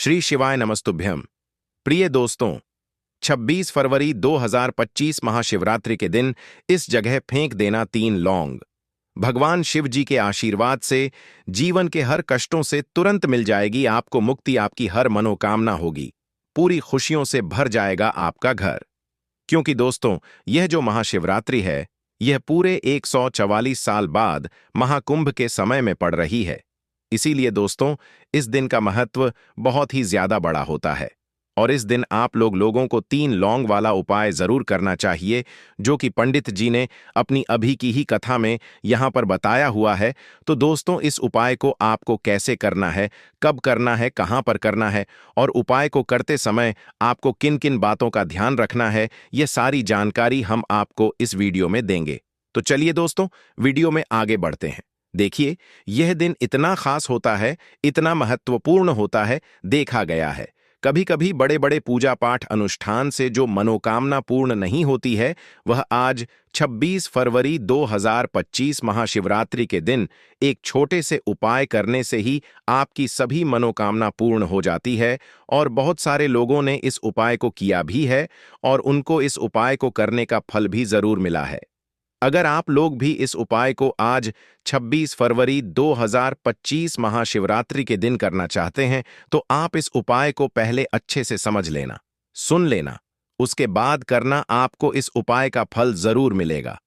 श्री शिवाय नमस्तुभ्यम। प्रिय दोस्तों, 26 फरवरी 2025 महाशिवरात्रि के दिन इस जगह फेंक देना 3 लौंग। भगवान शिव जी के आशीर्वाद से जीवन के हर कष्टों से तुरंत मिल जाएगी आपको मुक्ति, आपकी हर मनोकामना होगी, पूरी खुशियों से भर जाएगा आपका घर। क्योंकि दोस्तों, यह जो महाशिवरात्रि है, यह पूरे 144 साल बाद महाकुंभ के समय में पड़ रही है। इसीलिए दोस्तों, इस दिन का महत्व बहुत ही ज्यादा बड़ा होता है और इस दिन आप लोगों को 3 लौंग वाला उपाय जरूर करना चाहिए, जो कि पंडित जी ने अपनी अभी की ही कथा में यहां पर बताया हुआ है। तो दोस्तों, इस उपाय को आपको कैसे करना है, कब करना है, कहां पर करना है और उपाय को करते समय आपको किन किन बातों का ध्यान रखना है, यह सारी जानकारी हम आपको इस वीडियो में देंगे। तो चलिए दोस्तों, वीडियो में आगे बढ़ते हैं। देखिए, यह दिन इतना खास होता है, इतना महत्वपूर्ण होता है, देखा गया है कभी कभी बड़े बड़े पूजा पाठ अनुष्ठान से जो मनोकामना पूर्ण नहीं होती है, वह आज 26 फरवरी 2025 महाशिवरात्रि के दिन एक छोटे से उपाय करने से ही आपकी सभी मनोकामना पूर्ण हो जाती है। और बहुत सारे लोगों ने इस उपाय को किया भी है और उनको इस उपाय को करने का फल भी जरूर मिला है। अगर आप लोग भी इस उपाय को आज 26 फरवरी 2025 महाशिवरात्रि के दिन करना चाहते हैं, तो आप इस उपाय को पहले अच्छे से समझ लेना, सुन लेना, उसके बाद करना, आपको इस उपाय का फल जरूर मिलेगा।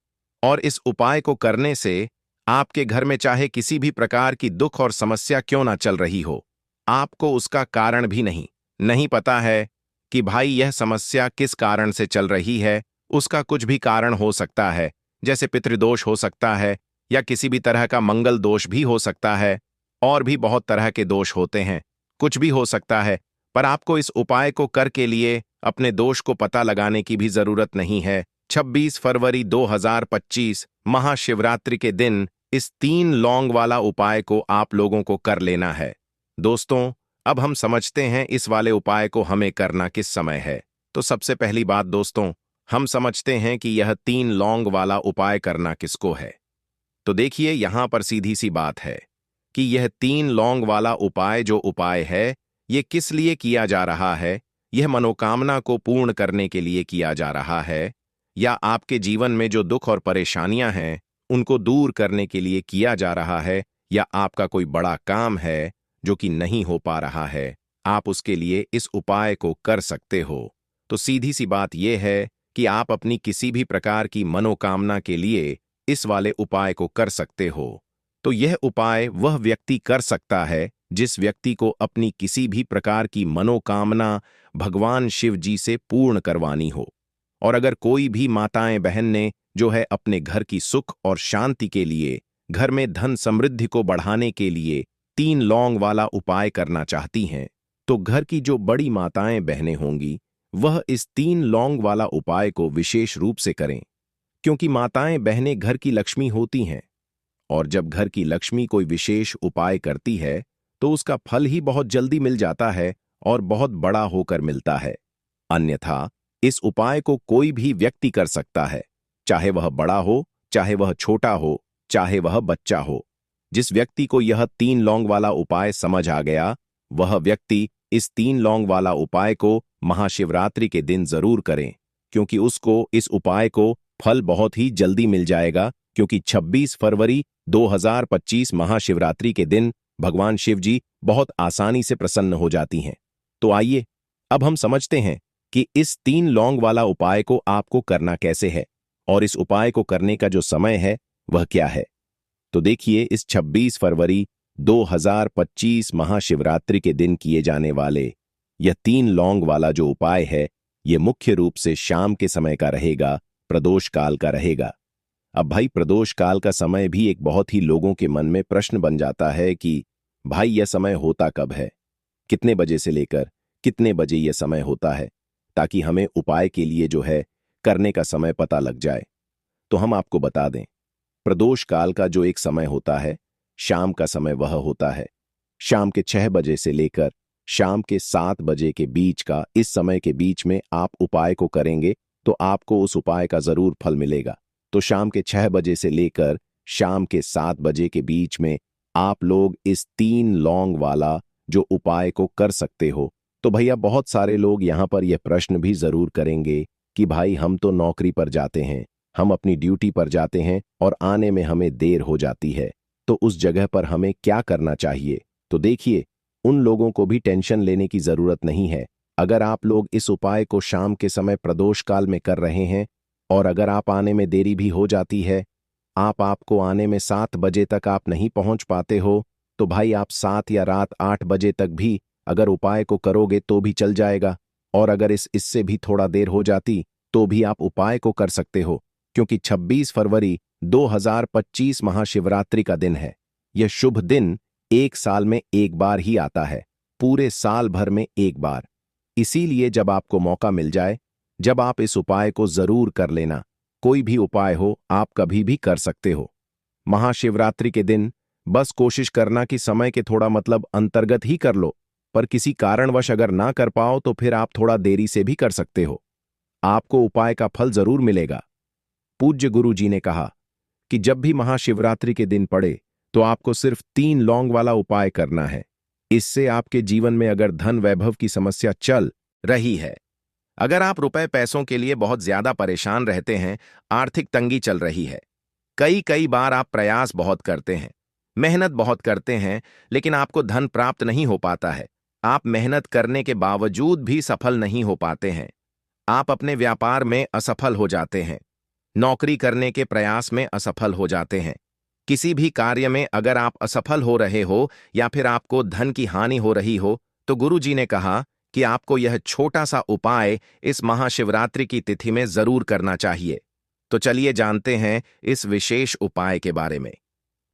और इस उपाय को करने से आपके घर में चाहे किसी भी प्रकार की दुख और समस्या क्यों ना चल रही हो, आपको उसका कारण भी नहीं पता है कि भाई यह समस्या किस कारण से चल रही है, उसका कुछ भी कारण हो सकता है, जैसे पितृदोष हो सकता है या किसी भी तरह का मंगल दोष भी हो सकता है, और भी बहुत तरह के दोष होते हैं, कुछ भी हो सकता है। पर आपको इस उपाय को कर के लिए अपने दोष को पता लगाने की भी जरूरत नहीं है। 26 फरवरी 2025 महाशिवरात्रि के दिन इस 3 लौंग वाला उपाय को आप लोगों को कर लेना है। दोस्तों, अब हम समझते हैं इस वाले उपाय को हमें करना किस समय है। तो सबसे पहली बात दोस्तों, हम समझते हैं कि यह 3 लौंग वाला उपाय करना किसको है। तो देखिए, यहां पर सीधी सी बात है कि यह 3 लौंग वाला उपाय जो उपाय है, यह किस लिए किया जा रहा है। यह मनोकामना को पूर्ण करने के लिए किया जा रहा है, या आपके जीवन में जो दुख और परेशानियां हैं उनको दूर करने के लिए किया जा रहा है, या आपका कोई बड़ा काम है जो कि नहीं हो पा रहा है, आप उसके लिए इस उपाय को कर सकते हो। तो सीधी सी बात यह है कि आप अपनी किसी भी प्रकार की मनोकामना के लिए इस वाले उपाय को कर सकते हो। तो यह उपाय वह व्यक्ति कर सकता है जिस व्यक्ति को अपनी किसी भी प्रकार की मनोकामना भगवान शिव जी से पूर्ण करवानी हो। और अगर कोई भी माताएं बहन ने जो है अपने घर की सुख और शांति के लिए, घर में धन समृद्धि को बढ़ाने के लिए 3 लौंग वाला उपाय करना चाहती हैं, तो घर की जो बड़ी माताएं बहनें होंगी वह इस 3 लौंग वाला उपाय को विशेष रूप से करें। क्योंकि माताएं बहनें घर की लक्ष्मी होती हैं, और जब घर की लक्ष्मी कोई विशेष उपाय करती है तो उसका फल ही बहुत जल्दी मिल जाता है और बहुत बड़ा होकर मिलता है। अन्यथा इस उपाय को कोई भी व्यक्ति कर सकता है, चाहे वह बड़ा हो, चाहे वह छोटा हो, चाहे वह बच्चा हो। जिस व्यक्ति को यह 3 लौंग वाला उपाय समझ आ गया, वह व्यक्ति इस 3 लौंग वाला उपाय को महाशिवरात्रि के दिन जरूर करें, क्योंकि उसको इस उपाय को फल बहुत ही जल्दी मिल जाएगा। क्योंकि 26 फरवरी 2025 महाशिवरात्रि के दिन भगवान शिव जी बहुत आसानी से प्रसन्न हो जाती हैं। तो आइए अब हम समझते हैं कि इस 3 लौंग वाला उपाय को आपको करना कैसे है और इस उपाय को करने का जो समय है वह क्या है। तो देखिए, इस 26 फरवरी 2025 महाशिवरात्रि के दिन किए जाने वाले यह 3 लौंग वाला जो उपाय है, यह मुख्य रूप से शाम के समय का रहेगा, प्रदोष काल का रहेगा। अब भाई, प्रदोष काल का समय भी एक बहुत ही लोगों के मन में प्रश्न बन जाता है कि भाई यह समय होता कब है, कितने बजे से लेकर कितने बजे यह समय होता है, ताकि हमें उपाय के लिए जो है करने का समय पता लग जाए। तो हम आपको बता दें, प्रदोष काल का जो एक समय होता है, शाम का समय वह होता है शाम के 6 बजे से लेकर शाम के 7 बजे के बीच का। इस समय के बीच में आप उपाय को करेंगे तो आपको उस उपाय का जरूर फल मिलेगा। तो शाम के 6 बजे से लेकर शाम के 7 बजे के बीच में आप लोग इस 3 लौंग वाला जो उपाय को कर सकते हो। तो भैया बहुत सारे लोग यहाँ पर यह प्रश्न भी जरूर करेंगे कि भाई हम तो नौकरी पर जाते हैं, हम अपनी ड्यूटी पर जाते हैं और आने में हमें देर हो जाती है, तो उस जगह पर हमें क्या करना चाहिए। तो देखिए, उन लोगों को भी टेंशन लेने की जरूरत नहीं है। अगर आप लोग इस उपाय को शाम के समय प्रदोष काल में कर रहे हैं और अगर आप आने में देरी भी हो जाती है, आपको आने में 7 बजे तक आप नहीं पहुंच पाते हो, तो भाई आप 7 या रात 8 बजे तक भी अगर उपाय को करोगे तो भी चल जाएगा। और अगर इससे भी थोड़ा देर हो जाती तो भी आप उपाय को कर सकते हो, क्योंकि 26 फरवरी 2025 महाशिवरात्रि का दिन है। यह शुभ दिन एक साल में एक बार ही आता है, पूरे साल भर में एक बार। इसीलिए जब आपको मौका मिल जाए, जब आप इस उपाय को जरूर कर लेना। कोई भी उपाय हो आप कभी भी कर सकते हो। महाशिवरात्रि के दिन बस कोशिश करना कि समय के थोड़ा अंतर्गत ही कर लो, पर किसी कारणवश अगर ना कर पाओ तो फिर आप थोड़ा देरी से भी कर सकते हो। आपको उपाय का फल जरूर मिलेगा। पूज्य गुरु जी ने कहा कि जब भी महाशिवरात्रि के दिन पड़े तो आपको सिर्फ 3 लौंग वाला उपाय करना है। इससे आपके जीवन में अगर धन वैभव की समस्या चल रही है, अगर आप रुपए पैसों के लिए बहुत ज्यादा परेशान रहते हैं, आर्थिक तंगी चल रही है, कई बार आप प्रयास बहुत करते हैं, मेहनत बहुत करते हैं, लेकिन आपको धन प्राप्त नहीं हो पाता है, आप मेहनत करने के बावजूद भी सफल नहीं हो पाते हैं, आप अपने व्यापार में असफल हो जाते हैं, नौकरी करने के प्रयास में असफल हो जाते हैं, किसी भी कार्य में अगर आप असफल हो रहे हो या फिर आपको धन की हानि हो रही हो, तो गुरु जी ने कहा कि आपको यह छोटा सा उपाय इस महाशिवरात्रि की तिथि में जरूर करना चाहिए। तो चलिए जानते हैं इस विशेष उपाय के बारे में।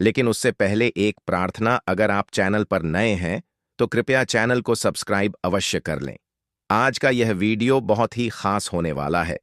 लेकिन उससे पहले एक प्रार्थना, अगर आप चैनल पर नए हैं तो कृपया चैनल को सब्सक्राइब अवश्य कर लें। आज का यह वीडियो बहुत ही खास होने वाला है,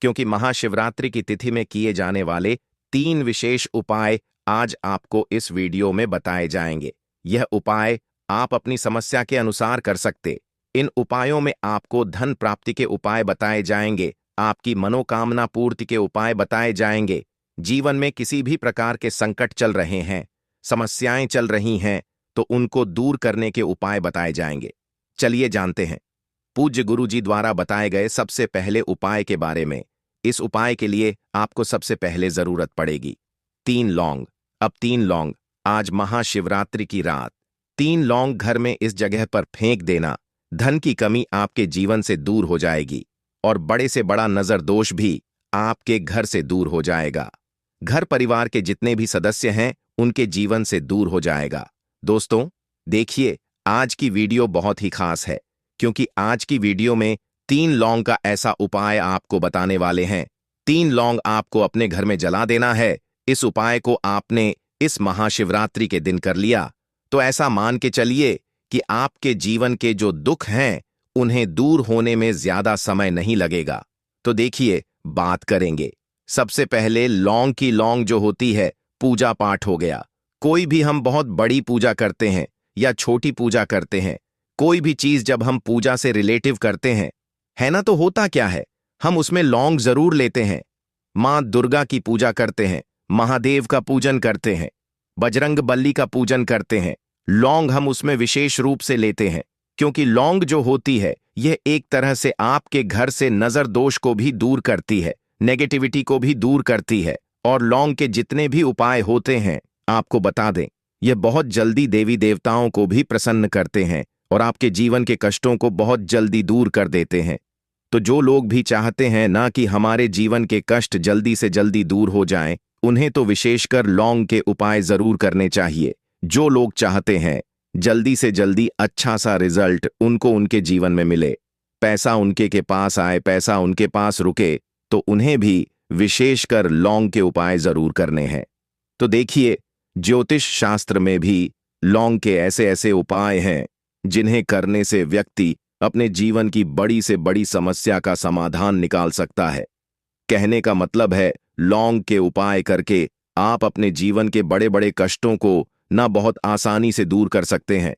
क्योंकि महाशिवरात्रि की तिथि में किए जाने वाले 3 विशेष उपाय आज आपको इस वीडियो में बताए जाएंगे। यह उपाय आप अपनी समस्या के अनुसार कर सकते। इन उपायों में आपको धन प्राप्ति के उपाय बताए जाएंगे, आपकी मनोकामना पूर्ति के उपाय बताए जाएंगे। जीवन में किसी भी प्रकार के संकट चल रहे हैं, समस्याएं चल रही हैं, तो उनको दूर करने के उपाय बताए जाएंगे। चलिए जानते हैं पूज्य गुरु जी द्वारा बताए गए सबसे पहले उपाय के बारे में। इस उपाय के लिए आपको सबसे पहले जरूरत पड़ेगी 3 लौंग। अब 3 लौंग, आज महाशिवरात्रि की रात 3 लौंग घर में इस जगह पर फेंक देना। धन की कमी आपके जीवन से दूर हो जाएगी और बड़े से बड़ा नजर दोष भी आपके घर से दूर हो जाएगा। घर परिवार के जितने भी सदस्य हैं उनके जीवन से दूर हो जाएगा। दोस्तों देखिए, आज की वीडियो बहुत ही खास है, क्योंकि आज की वीडियो में 3 लौंग का ऐसा उपाय आपको बताने वाले हैं। 3 लौंग आपको अपने घर में जला देना है। इस उपाय को आपने इस महाशिवरात्रि के दिन कर लिया तो ऐसा मान के चलिए कि आपके जीवन के जो दुख हैं उन्हें दूर होने में ज्यादा समय नहीं लगेगा। तो देखिए, बात करेंगे सबसे पहले लौंग की। लौंग जो होती है, पूजा पाठ हो गया। कोई भी हम बहुत बड़ी पूजा करते हैं या छोटी पूजा करते हैं, कोई भी चीज जब हम पूजा से रिलेटिव करते हैं, है ना, तो होता क्या है, हम उसमें लौंग जरूर लेते हैं। मां दुर्गा की पूजा करते हैं, महादेव का पूजन करते हैं, बजरंग बली का पूजन करते हैं, लौंग हम उसमें विशेष रूप से लेते हैं, क्योंकि लौंग जो होती है यह एक तरह से आपके घर से नजर दोष को भी दूर करती है, नेगेटिविटी को भी दूर करती है। और लौंग के जितने भी उपाय होते हैं, आपको बता दें, यह बहुत जल्दी देवी देवताओं को भी प्रसन्न करते हैं और आपके जीवन के कष्टों को बहुत जल्दी दूर कर देते हैं। तो जो लोग भी चाहते हैं ना कि हमारे जीवन के कष्ट जल्दी से जल्दी दूर हो जाएं, उन्हें तो विशेषकर लौंग के उपाय जरूर करने चाहिए। जो लोग चाहते हैं जल्दी से जल्दी अच्छा सा रिजल्ट उनको उनके जीवन में मिले, पैसा उनके के पास आए, पैसा उनके पास रुके, तो उन्हें भी विशेषकर लौंग के उपाय जरूर करने हैं। तो देखिए, ज्योतिष शास्त्र में भी लौंग के ऐसे ऐसे उपाय हैं जिन्हें करने से व्यक्ति अपने जीवन की बड़ी से बड़ी समस्या का समाधान निकाल सकता है। कहने का मतलब है, लौंग के उपाय करके आप अपने जीवन के बड़े बड़े कष्टों को ना बहुत आसानी से दूर कर सकते हैं।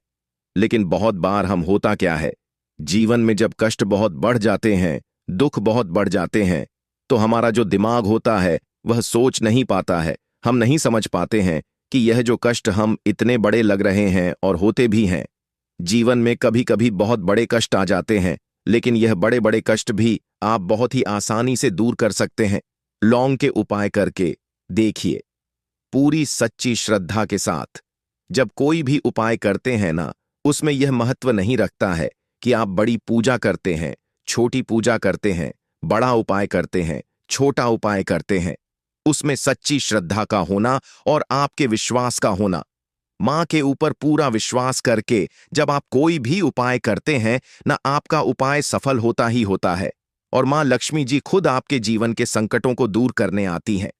लेकिन बहुत बार हम होता क्या है, जीवन में जब कष्ट बहुत बढ़ जाते हैं, दुख बहुत बढ़ जाते हैं, तो हमारा जो दिमाग होता है वह सोच नहीं पाता है, हम नहीं समझ पाते हैं कि यह जो कष्ट हम इतने बड़े लग रहे हैं और होते भी हैं, जीवन में कभी कभी बहुत बड़े कष्ट आ जाते हैं, लेकिन यह बड़े बड़े कष्ट भी आप बहुत ही आसानी से दूर कर सकते हैं लौंग के उपाय करके। देखिए, पूरी सच्ची श्रद्धा के साथ जब कोई भी उपाय करते हैं ना, उसमें यह महत्व नहीं रखता है कि आप बड़ी पूजा करते हैं, छोटी पूजा करते हैं, बड़ा उपाय करते हैं, छोटा उपाय करते हैं। उसमें सच्ची श्रद्धा का होना और आपके विश्वास का होना। मां के ऊपर पूरा विश्वास करके जब आप कोई भी उपाय करते हैं ना, आपका उपाय सफल होता ही होता है और मां लक्ष्मी जी खुद आपके जीवन के संकटों को दूर करने आती हैं।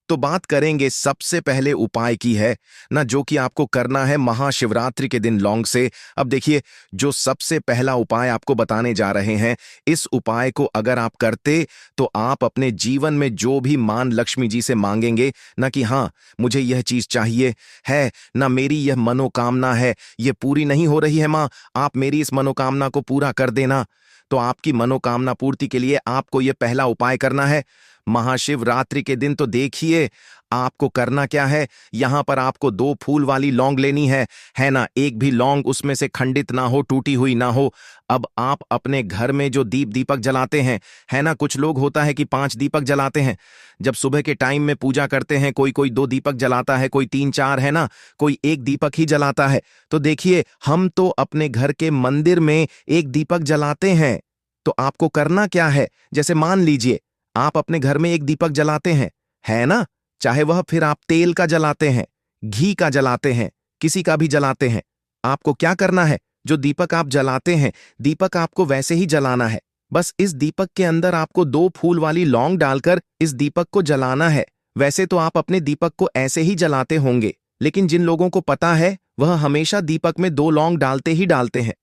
तो बात करेंगे सबसे पहले उपाय की है ना, जो कि आपको करना है महाशिवरात्रि के दिन लौंग से। अब देखिए, जो सबसे पहला उपाय आपको बताने जा रहे हैं, इस उपाय को अगर आप करते तो आप अपने जीवन में जो भी मान लक्ष्मी जी से मांगेंगे ना, कि हाँ मुझे यह चीज चाहिए है ना, मेरी यह मनोकामना है, यह पूरी नहीं हो रही है माँ, आप मेरी इस मनोकामना को पूरा कर देना। तो आपकी मनोकामना पूर्ति के लिए आपको यह पहला उपाय करना है महाशिवरात्रि के दिन। तो देखिए, आपको करना क्या है, यहां पर आपको 2 फूल वाली लौंग लेनी है ना, एक भी लौंग उसमें से खंडित ना हो, टूटी हुई ना हो। अब आप अपने घर में जो दीपक जलाते हैं, है ना, कुछ लोग होता है कि 5 दीपक जलाते हैं जब सुबह के टाइम में पूजा करते हैं, कोई 2 दीपक जलाता है, कोई 3-4, है ना, कोई 1 दीपक ही जलाता है। तो देखिए, हम तो अपने घर के मंदिर में 1 दीपक जलाते हैं। तो आपको करना क्या है, जैसे मान लीजिए आप अपने घर में 1 दीपक जलाते हैं, है ना, चाहे वह फिर आप तेल का जलाते हैं, घी का जलाते हैं, किसी का भी जलाते हैं, आपको क्या करना है, जो दीपक आप जलाते हैं, दीपक आपको वैसे ही जलाना है। बस इस दीपक के अंदर आपको 2 फूल वाली लौंग डालकर इस दीपक को जलाना है। वैसे तो आप अपने दीपक को ऐसे ही जलाते होंगे, लेकिन जिन लोगों को पता है वह हमेशा दीपक में 2 लौंग डालते ही डालते हैं।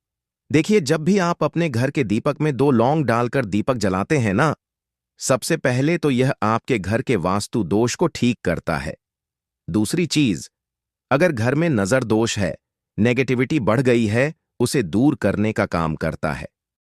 देखिए, जब भी आप अपने घर के दीपक में 2 लौंग डालकर दीपक जलाते हैं ना, सबसे पहले तो यह आपके घर के वास्तु दोष को ठीक करता है। दूसरी चीज, अगर घर में नजर दोष है, नेगेटिविटी बढ़ गई है, उसे दूर करने का काम करता है।